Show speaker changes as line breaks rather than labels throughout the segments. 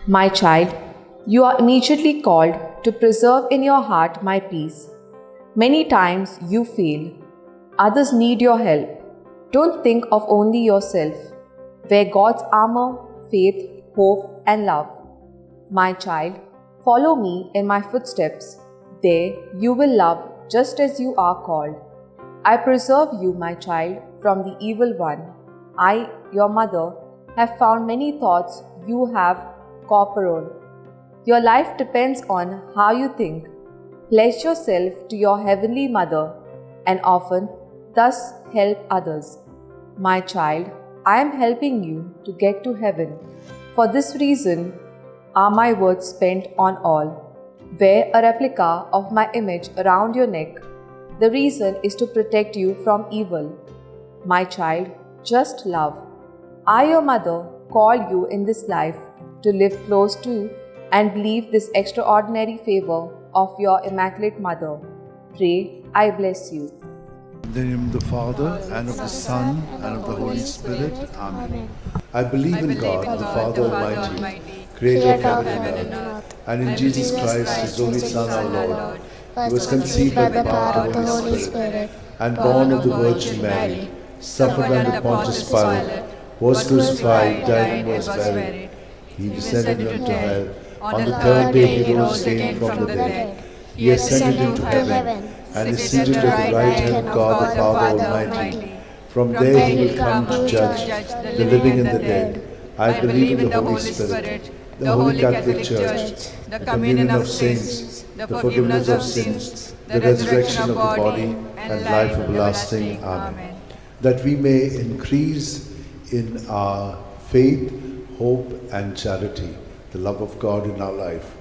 My child, you are immediately called to preserve in your heart my peace. Many times you fail. Others need your help. Don't think of only yourself. Wear God's armor, faith, hope, and love. My child, follow me in my footsteps. There you will love just as you are called. I preserve you, my child, from the evil one. I, your mother, have found many thoughts you have corporal. Your life depends on how you think. Pledge yourself to your heavenly mother and often thus help others. My child, I am helping you to get to heaven. For this reason are my words spent on all. Wear a replica of my image around your neck. The reason is to protect you from evil. My child, just love. I, your mother, call you in this life to live close to and believe this extraordinary favor of your Immaculate Mother. Pray, I bless you.
In the name of the Father, and of the Son, and of the Holy Spirit. Amen. I believe in God, the Father Almighty, creator of heaven and earth, and in Jesus Christ, his only Son, our Lord, who was conceived by the power of the Holy Spirit, and born of the Virgin Mary, suffered under Pontius Pilate, was crucified, died, and was buried. He descended into hell. On the third day he rose again from the dead. He ascended into heaven, and is seated at the right hand of God the Father Almighty. From there he will come to judge the living and the dead. I believe in the Holy Spirit, the Holy Catholic Church, the communion of saints, the forgiveness of sins, the resurrection of the body, and life everlasting. Amen. That we may increase in our faith, hope, and charity, the love of God in our life.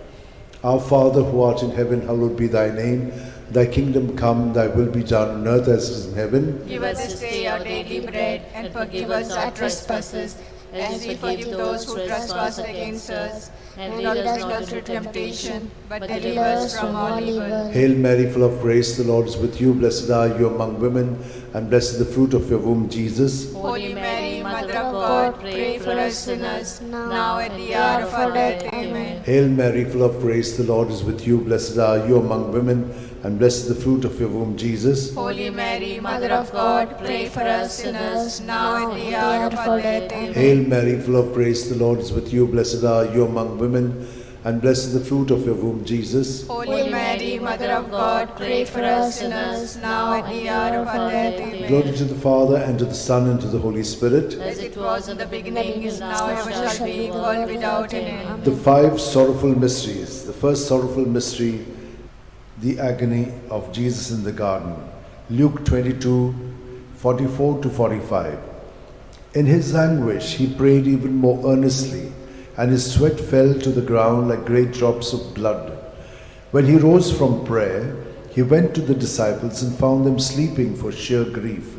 Our Father who art in heaven, hallowed be thy name. Thy kingdom come, thy will be done on earth as it is in heaven.
Give us this day our daily bread, and forgive us our trespasses, as we forgive those who trespass against us. And lead us not into temptation, but deliver us from all evil.
Hail Mary, full of grace, the Lord is with you. Blessed are you among women, and blessed is the fruit of your womb, Jesus.
Holy Mary, Mother of God, pray for us sinners, now at the hour of our death. Amen.
Hail Mary, full of grace, the Lord is with you. Blessed are you among women, and blessed is the fruit of your womb, Jesus.
Holy Mary, Mother of God, pray for us sinners, now at the hour of our death. Amen.
Hail Mary, full of grace, the Lord is with you. Blessed are you among women, and blessed is the fruit of your womb, Jesus.
Holy Mary, Mother of God, pray for us sinners, now at the hour of our death. Amen.
Glory to the Father, and to the Son, and to the Holy Spirit.
As it was in the beginning, is now, ever shall be, world without end.
The five sorrowful mysteries. The first sorrowful mystery, the agony of Jesus in the garden. Luke 22, 44 to 45. In his anguish, he prayed even more earnestly, and his sweat fell to the ground like great drops of blood. When he rose from prayer, he went to the disciples and found them sleeping for sheer grief.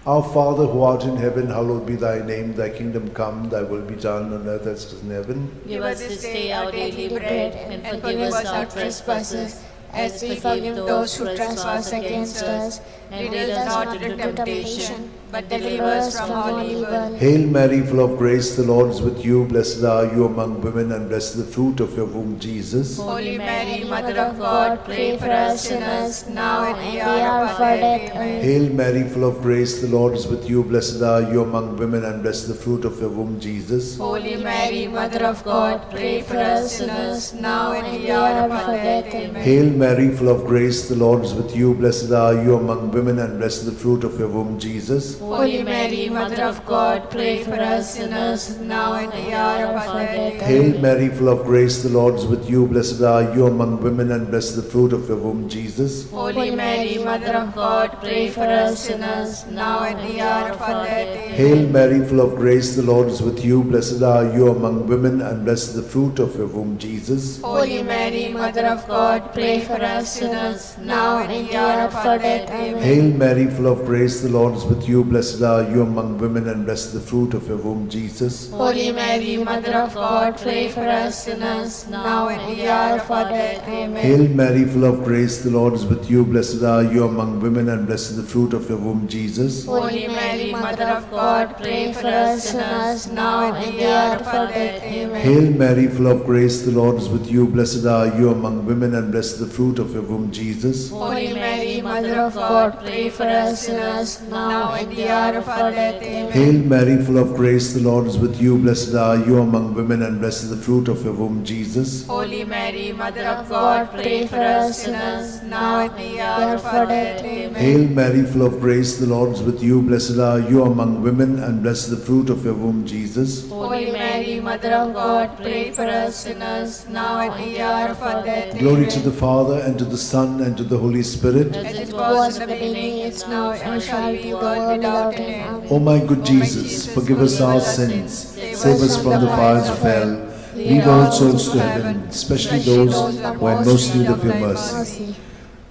Our Father who art in heaven, hallowed be thy name. Thy kingdom come, thy will be done on earth as it is in heaven.
Give us this day our daily bread, and forgive us our trespasses, as we forgive those who trespass against us. And lead us not into temptation, but deliver us from all evil.
Hail Mary, full of grace, the Lord is with you. Blessed are you among women, and blessed is the fruit of your womb, Jesus.
Holy Mary, Mother of God, pray for us sinners, now at the hour of our death. Amen.
Hail Mary, full of grace, the Lord is with you. Blessed are you among women, and blessed is the fruit of your womb, Jesus.
Holy Mary, Mother of God, pray for us sinners, now at the hour of our death. Amen.
Hail Mary, full of grace, the Lord is with you. Blessed are you among women, and blessed is the fruit of your womb, Jesus.
Holy Mary, Mother of God, pray for us sinners, now at the hour of our death.
Hail Mary, full of grace, the Lord is with you. Blessed are you among women, and blessed is the fruit of your womb, Jesus.
Holy Mary, Mother of God, pray for us sinners, now at the hour of our death. Amen.
Hail Mary, full of grace, the Lord is with you. Blessed are you among women, and blessed is the fruit of your womb, Jesus.
Holy Mary, Mother of God, pray for us sinners, now at the hour of our death. Amen.
Hail Mary, full of grace, the Lord is with you. blessed are you among women, and blessed the fruit of your womb, Jesus.
Holy Mary, Mother of God, pray for us sinners, now and in the hour of our death. Amen.
Hail Mary, full of grace, the Lord is with you. Blessed are you among women, and blessed the fruit of your womb, Jesus.
Holy Mary, Mother of God, pray for us sinners, now and in the hour of our death. Amen.
Hail Mary, full of grace, the Lord is with you. Blessed are you among women, and blessed the fruit of your womb, Jesus.
Holy Mary, Mother of God, pray for us sinners, now and in the hour of our death. Amen.
Hail Mary, full of grace, the Lord is with you. Blessed are you among women, and blessed the fruit of your womb, Jesus.
Holy Mary, Mother of God, pray for us sinners, now and in the hour of our death. Amen.
Hail Mary, full of grace, the Lord is with you. Blessed are you among women, and blessed the fruit of your womb, Jesus.
Holy Mary, Mother of God, pray for us sinners, now and in the hour of our death.
Glory to the Father, and to the Son, and to the Holy Spirit.
As it was in the beginning, it's now, and shall be, world without end.
O my good Jesus, forgive us our sins, save us from the fires of hell, lead all souls to heaven, especially those who are in most need of your mercy.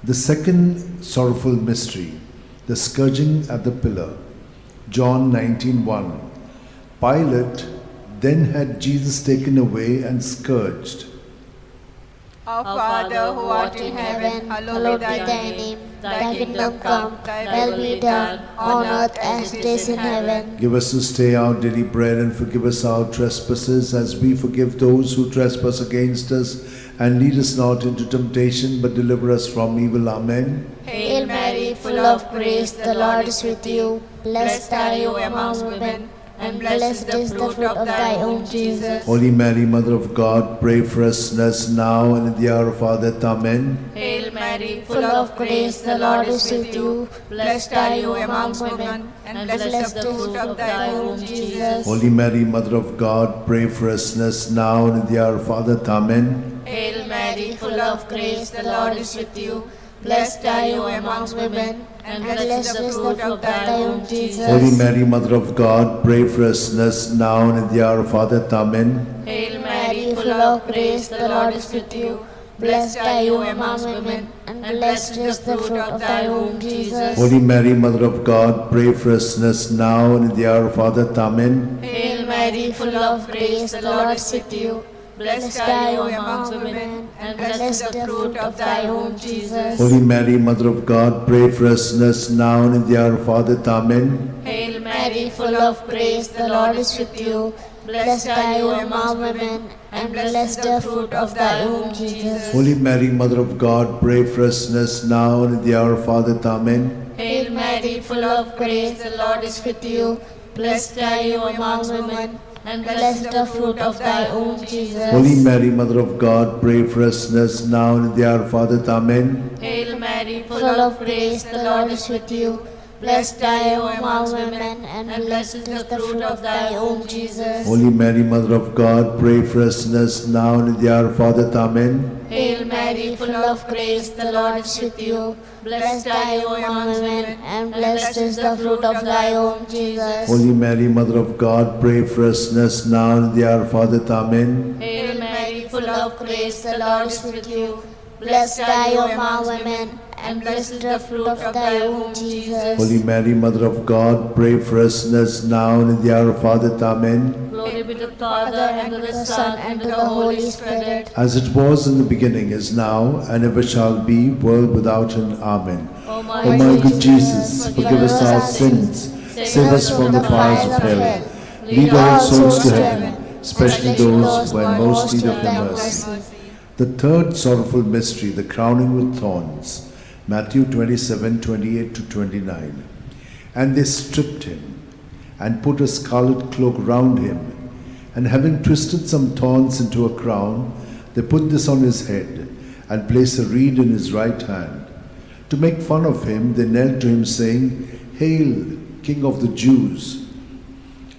The second sorrowful mystery, the scourging at the pillar. John 19:1. Pilate then had Jesus taken away and scourged.
Our Father, who art in heaven, hallowed be thy name. Thy kingdom come, thy will be done, on earth as it is in heaven.
Give us this day our daily bread, and forgive us our trespasses, as we forgive those who trespass against us. And lead us not into temptation, but deliver us from evil. Amen.
Hail Mary, full of grace, the Lord is with you. Blessed are you among women, and blessed is the fruit of thy womb, Jesus.
Holy Mary, Mother of God, pray for us sinners, now and in the hour of our death. Amen.
Hail Mary, full of grace, the Lord is with you. Blessed are you among women, and blessed is the fruit of thy womb, Jesus.
Holy Mary, Mother of God, pray for us sinners, now and in the hour of our death. Amen.
Hail Mary, full of grace, the Lord is with you. Blessed are you among women, and blessed is the fruit of thy womb, Jesus.
Holy Mary, Mother of God, pray for us sinners, now and in the hour of our death. Amen.
Hail Mary, full of grace, the Lord is with you. Blessed are you among women, and blessed is the fruit of thy womb, Jesus.
Holy Mary, Mother of God, pray for us sinners, now and in the hour of our death. Amen.
Hail Mary, full of grace, the Lord is with you. Blessed are you among women, and blessed is the fruit of thy womb, Jesus.
Holy Mary, Mother of God, pray for us sinners, now and in the hour of our death. Amen.
Hail Mary, full of grace, the Lord is with you. Blessed are you among women, and blessed is the fruit of thy womb, Jesus.
Holy Mary, Mother of God, pray for us sinners, now and in the hour of our death. Amen.
Hail Mary, full of grace, the Lord is with you. Blessed are you among women, and blessed is the fruit of thy womb, Jesus.
Holy Mary, Mother of God, pray for us sinners, now and in the hour of our death. Amen.
Hail Mary, full of grace, the Lord is with you. Blessed are you among women, and blessed is the fruit of thy womb, Jesus.
Holy Mary, Mother of God, pray for us sinners, now and in the hour of our death. Amen.
Hail Mary, full of grace, the Lord is with you. Blessed are you among women, and blessed is the fruit of thy womb, Jesus.
Holy Mary, Mother of God, pray for us sinners, now and in the hour of our death. Amen.
Hail Mary, full of grace, the Lord is with you. Blessed are you among women, and blessed is the fruit of thy womb, Jesus.
Holy Mary, Mother of God, pray for us sinners, now and in the hour of our death. Amen.
Glory be to the Father, and to the Son, and to the Holy Spirit.
As it was in the beginning, is now, and ever shall be, world without end. Amen.
O my
good Jesus, forgive us our sins, save us from the fires of hell, lead all souls to heaven, especially those who are in most need of your mercy. The third sorrowful mystery, the crowning with thorns. Matthew 27:28-29. And they stripped him, and put a scarlet cloak round him, and having twisted some thorns into a crown, they put this on his head, and placed a reed in his right hand. To make fun of him, they knelt to him, saying, Hail, King of the Jews!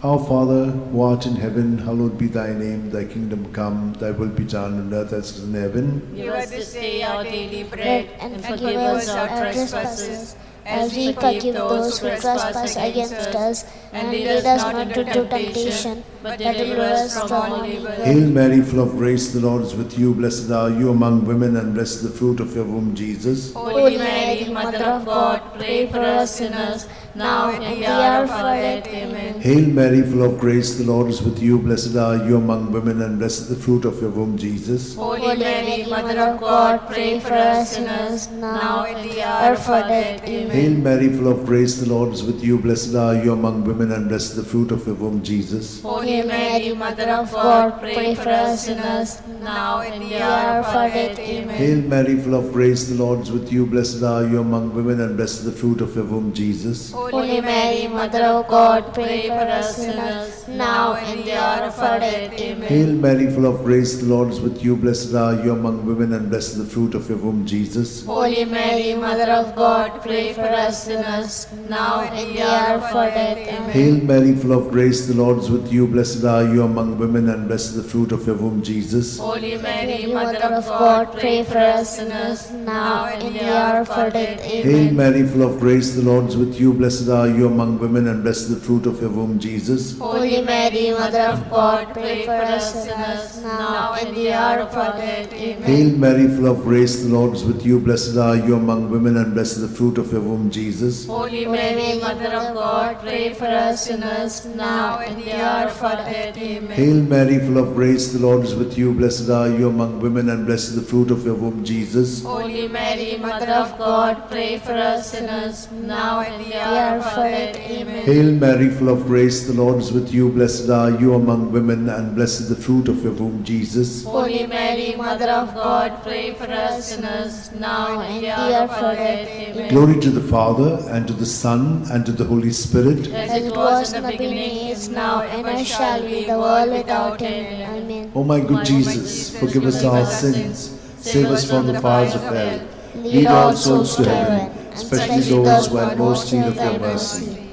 Our Father, who art in heaven, hallowed be thy name. Thy kingdom come, thy will be done on earth as it is in heaven.
Give us this day our daily bread, and forgive us our trespasses, as we forgive those who trespass against us. And lead us not into temptation, but deliver us from evil.
Hail Mary, full of grace, the Lord is with you. Blessed are you among women, and blessed the fruit of your womb, Jesus.
Holy Mary, Mother of God, pray for us sinners, now and in the hour of our death. Amen.
Hail Mary, full of grace, the Lord is with you. Blessed are you among women, and blessed is the fruit of your womb, Jesus.
Holy Mary, Mother of God, pray for us sinners, now and in the hour of our death. Amen.
Hail Mary, full of grace, the Lord is with you. Blessed are you among women, and blessed is the fruit of your womb, Jesus.
Holy Mary, Mother of God, pray for us sinners, now and in the hour of our death. Amen.
Hail Mary, full of grace, the Lord is with you. Blessed are you among women, and blessed is the fruit of your womb, Jesus.
Holy Mary, Mother of God, pray for us sinners, now and in the hour of our death. Amen.
Hail Mary, full of grace, the Lord is with you. Blessed are you among women, and blessed is the fruit of your womb, Jesus.
Holy Mary, Mother of God, pray for us sinners, now and in the hour of our death. Amen.
Hail Mary, full of grace, the Lord is with you. Blessed are you among women, and blessed is the fruit of your womb, Jesus.
Holy Mary, Mother of God, pray for us sinners, now and in the hour of our death.
Hail
Amen.
Mary, full of grace, the Lord is with you. Blessed are you among women, and blessed is the fruit of your womb, Jesus.
Holy Mary, Mother of God, pray for us sinners, now and in the hour of our death. Amen.
Hail Mary, full of grace, the Lord is with you. Blessed are you among women, and blessed is the fruit of your womb, Jesus.
Holy Mary, Mother of God, pray for us sinners, now and in the hour of our death. Amen.
Hail Mary, full of grace, the Lord is with you. Blessed are you among women, and blessed is the fruit of your womb, Jesus.
Holy Mary, Mother of God, pray for us sinners, now and in the hour of our death. Amen.
Hail Mary, full of grace, the Lord is with you. Blessed are you among women, and blessed is the fruit of your womb, Jesus.
Holy Mary, Mother of God, pray for us sinners, now and in the hour of our death. Amen.
Glory to the Father, and to the Son, and to the Holy Spirit.
As it was in the beginning, is now, and ever shall be, the world without end. Amen.
O my good Jesus, forgive us our sins, save us from the fires of hell, lead all souls to heaven, especially those who are most in need of your mercy.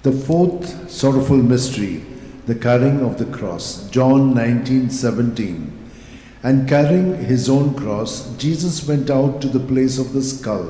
The fourth sorrowful mystery, the carrying of the cross. John 19:17. And carrying his own cross, Jesus went out to the place of the skull,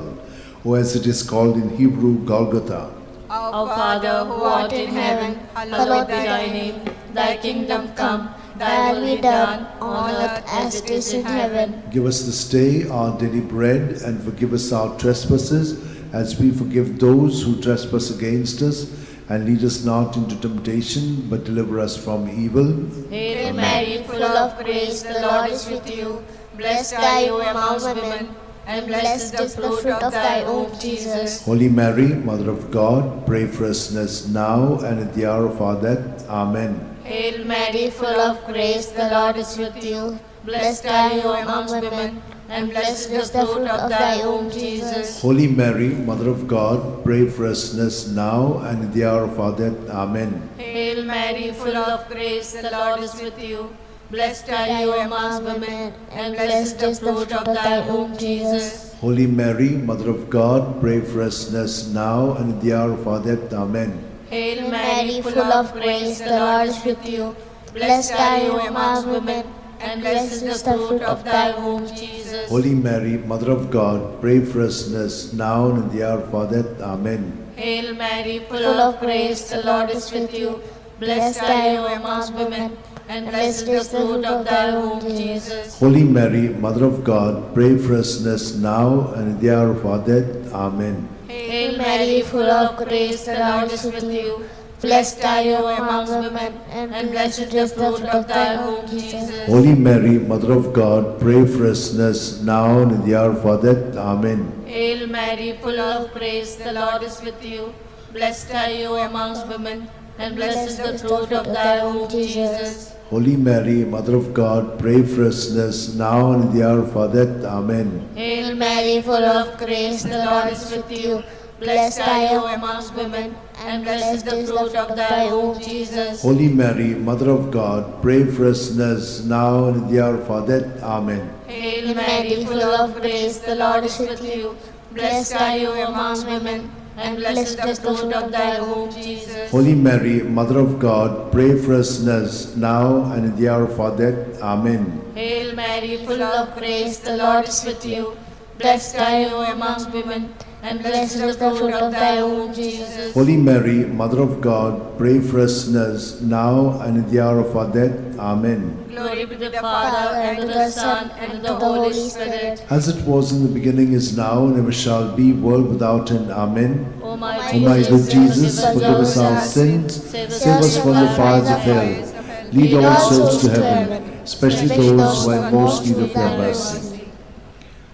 or as it is called in Hebrew, Golgotha.
Our Father, who art in heaven, hallowed be thy name. Thy kingdom come, thy will be done, on earth as it is in heaven.
Give us this day our daily bread, and forgive us our trespasses, as we forgive those who trespass against us. And lead us not into temptation, but deliver us from evil.
Hail Mary, full of grace, the Lord is with you. Blessed are you among women, and blessed is the fruit of thy womb, Jesus.
Holy Mary, Mother of God, pray for us sinners now and at the hour of our death. Amen.
Hail Mary, full of grace, the Lord is with you. Blessed are you among women, and blessed is the fruit of thy womb, Jesus.
Holy Mary, Mother of God, pray for us sinners now and at the hour of our death. Amen.
Hail Mary, full of grace, the Lord is with you. Blessed are you among women, and blessed is the fruit of thy womb, Jesus.
Holy Mary, Mother of God, pray for us sinners now and at the hour of our death. Amen.
Hail Mary, full of grace, the Lord is with you. Blessed are you among women, and blessed is the fruit of thy womb, Jesus.
Holy Mary, Mother of God, pray for us sinners now and at the hour of our death. Amen.
Hail Mary, full of grace, the Lord is with you. Blessed are you among women, and blessed is the fruit of thy womb, Jesus.
Holy Mary, Mother of God, pray for us sinners now and at the hour of our death. Amen.
Hail Mary, full of grace, the Lord is with you. Blessed are you among women, and blessed is the fruit of thy womb, Jesus.
Holy Mary, Mother of God, pray for us sinners now and at the hour of our death. Amen.
Hail Mary, full of grace, the Lord is with you. Blessed are you amongst women, and blessed is the fruit of thy womb, Jesus.
Holy Mary, Mother of God, pray for us sinners now and at the hour of our death. Amen.
Hail Mary, full of grace, the Lord is with you. Blessed are you amongst women, and blessed is the fruit of thy womb, Jesus.
Holy Mary, Mother of God, pray for us sinners now and at the hour of our death. Amen.
Hail Mary, full of grace, the Lord is with you. Blessed are you amongst women, and blessed is the fruit of thy womb, Jesus.
Holy Mary, Mother of God, pray for us sinners now and at the hour of our death. Amen.
Hail Mary, full of grace, the Lord is with you. Blessed are you amongst women, and blessed is the fruit of thy womb, Jesus.
Holy Mary, Mother of God, pray for us sinners, now and in the hour of our death. Amen.
Glory be to the Father, and to the Son, and to the Holy Spirit.
As it was in the beginning, is now, and ever shall be, world without end. Amen.
O my
O my good Jesus, forgive us our sins, save us from the fires of hell, lead all souls to heaven, especially those who are in most need of your mercy.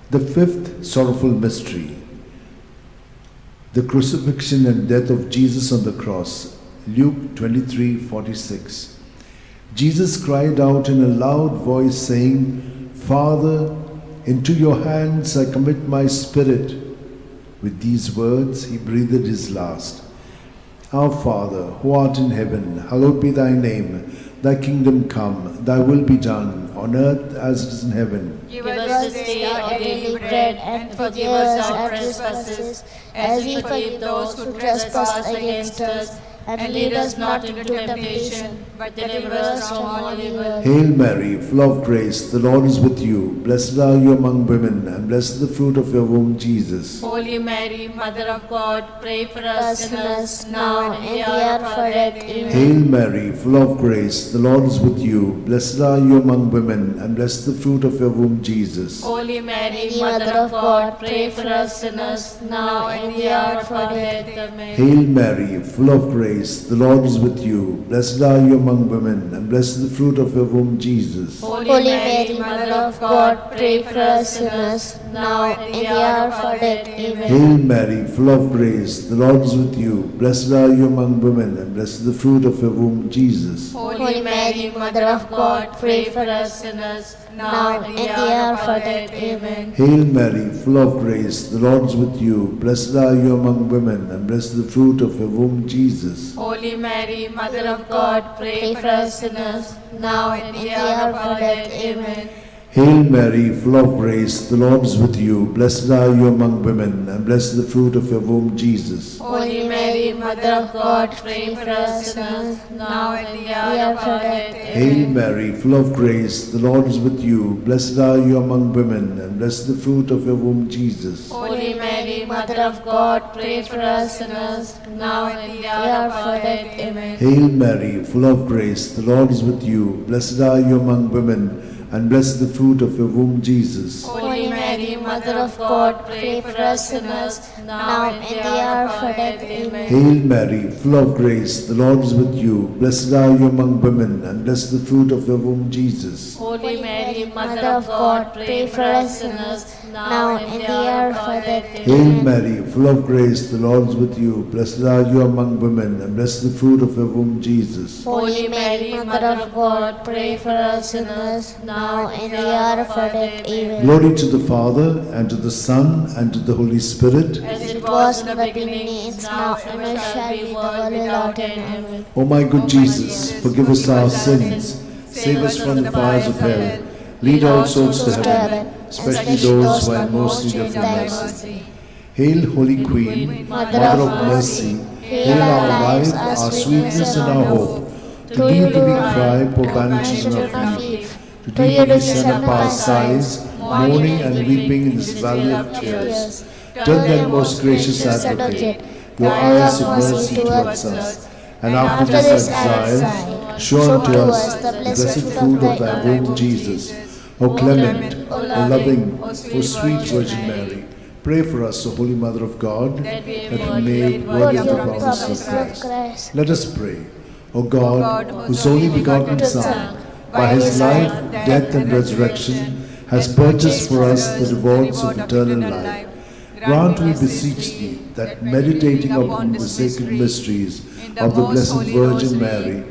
The fifth sorrowful mystery, the crucifixion and death of Jesus on the cross. Luke 23:46. Jesus cried out in a loud voice, saying, Father, into your hands I commit my spirit. With these words he breathed his last. Our Father, who art in heaven, hallowed be thy name. Thy kingdom come, thy will be done, on earth as it is in heaven.
Give us this day our daily bread, and forgive us our trespasses, as we forgive those who trespass against us. And lead us not into temptation, but deliver us from all evil.
Hail Mary, full of grace, the Lord is with you. Blessed are you among women, and blessed is the fruit of your womb, Jesus.
Holy Mary, Mother of God, pray for us sinners, now and in the hour of our death. Amen.
Hail Mary, full of grace, the Lord is with you. Blessed are you among women, and blessed is the fruit of your womb, Jesus.
Holy Mary, Mother of God, pray for us sinners, now and in the hour of our death. Amen.
Hail Mary, full of grace, the Lord is with you. Blessed are you among women, and blessed is the fruit of your womb, Jesus.
Holy Mary, Mother of God, pray for us sinners, now and in the hour of our death. Amen.
Hail Mary, full of grace, the Lord is with you. Blessed are you among women, and blessed is the fruit of your womb, Jesus.
Holy Mary, Mother of God, pray for us sinners, now and in the hour of our death. Amen.
Hail Mary, full of grace, the Lord is with you. Blessed are you among women, and blessed is the fruit of your womb, Jesus.
Holy Mary, Mother of God, pray for us sinners, now and in the hour of our death. Amen.
Hail Mary, full of grace, the Lord is with you. Blessed are you among women, and blessed is the fruit of your womb, Jesus.
Holy Mary, Mother of God, pray for us sinners, now and in the hour of our death.
Hail Mary, full of grace, the Lord is with you. Blessed are you among women, and blessed is the fruit of your womb, Jesus.
Holy Mary, Mother of God, pray for us sinners, now and in the hour of our death. Amen.
Hail Mary, full of grace, the Lord is with you. Blessed are you among women, and blessed is the fruit of your womb, Jesus.
Holy Mary, Mother of God, pray for us sinners, now and in the hour of our death. Amen.
Hail Mary, full of grace, the Lord is with you. Blessed are you among women, and blessed is the fruit of your womb, Jesus.
Holy Mary, Mother of God, pray for us sinners, now and in the hour of our death.
Hail
Amen.
Mary, full of grace, the Lord is with you. Blessed are you among women, and blessed is the fruit of your womb, Jesus.
Holy Mary, Mother of God, pray for us sinners, now and in the hour of our death. Amen.
Glory to the Father, and to the Son, and to the Holy Spirit.
As it was in the beginning, is now, and ever shall be, world without end. Amen.
O my good Jesus, forgive us our sins, save us from the fires of hell, lead all souls to heaven, especially those who are in most need of your mercy. Hail, Holy Queen, Mother of mercy, hail our life, our sweetness, and our hope. To thee do we cry, poor banished children of Eve. To thee do we send up our sighs, mourning and weeping in this valley of tears. Turn then, most gracious Advocate, your eyes of mercy towards us, and after this exile, show unto us the blessed fruit of thy womb, Jesus. O clement, O loving, O sweet Virgin Mary, pray for us, O Holy Mother of God, that we may be made worthy of the promise of Christ. Let us pray. O God, whose only begotten Son, by his life, death, and resurrection, has purchased for us the rewards of eternal life, grant, we beseech thee, that meditating upon the sacred mysteries of the Blessed Virgin Mary,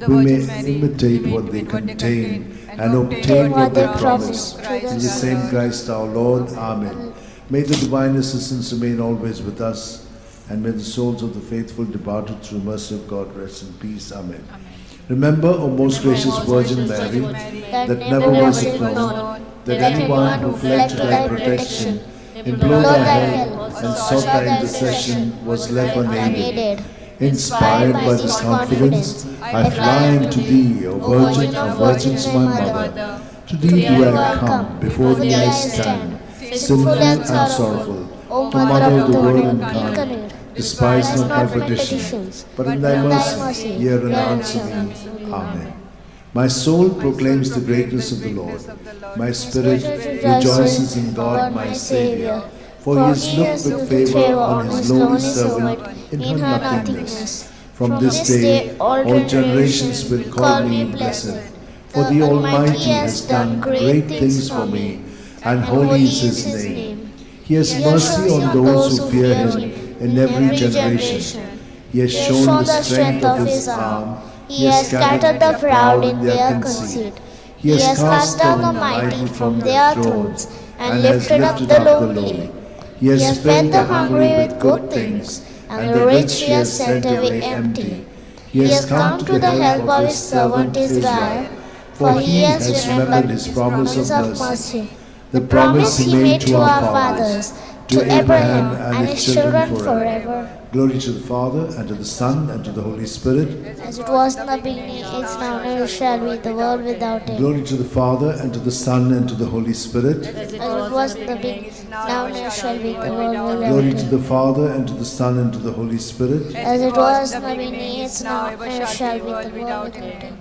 we may imitate what they contain and obtain what they promise. Through the same Christ our Lord. Amen. May the divine assistance remain always with us, and may the souls of the faithful departed through the mercy of God rest in peace. Amen. Remember, O most gracious Virgin Mary, that never was it known that anyone who fled to thy protection, implored thy help, and sought thy intercession was left unaided. Inspired by this confidence, I fly unto thee, O Virgin of Virgins, my Mother. To thee do I come, before thee I stand, sinful and sorrowful,
O
O Mother of the Word incarnate, despise not my petitions, but in thy mercy hear and answer me. Amen. My soul proclaims the greatness of the Lord. My spirit rejoices in God my Saviour, for he has looked with favour on his lowly servant in her nothingness. From this day all generations will call me blessed, for the Almighty has done great things for me, and holy is his name. He has mercy on those who fear him in every generation. He has shown the strength of his arm. He has scattered the proud in their conceit. He has cast down the mighty from their thrones and lifted up the lowly. He has fed the hungry with good things, and the rich he has sent away empty. He has come to the help of his servant Israel, for he has remembered his promise of mercy, the promise he made to our fathers, to Abraham and his children forever. Glory to the Father, and to the Son, and to the Holy Spirit.
As it was in the beginning, is now, and ever shall be, the world without end.
Glory to the Father, and to the Son, and to the Holy Spirit.
As it was in the beginning, is now, and ever shall be, the world without
Glory to
end.
the Father, and to the Son, and to the Holy Spirit.
As it was in the beginning, is now, and ever shall be, the world without end.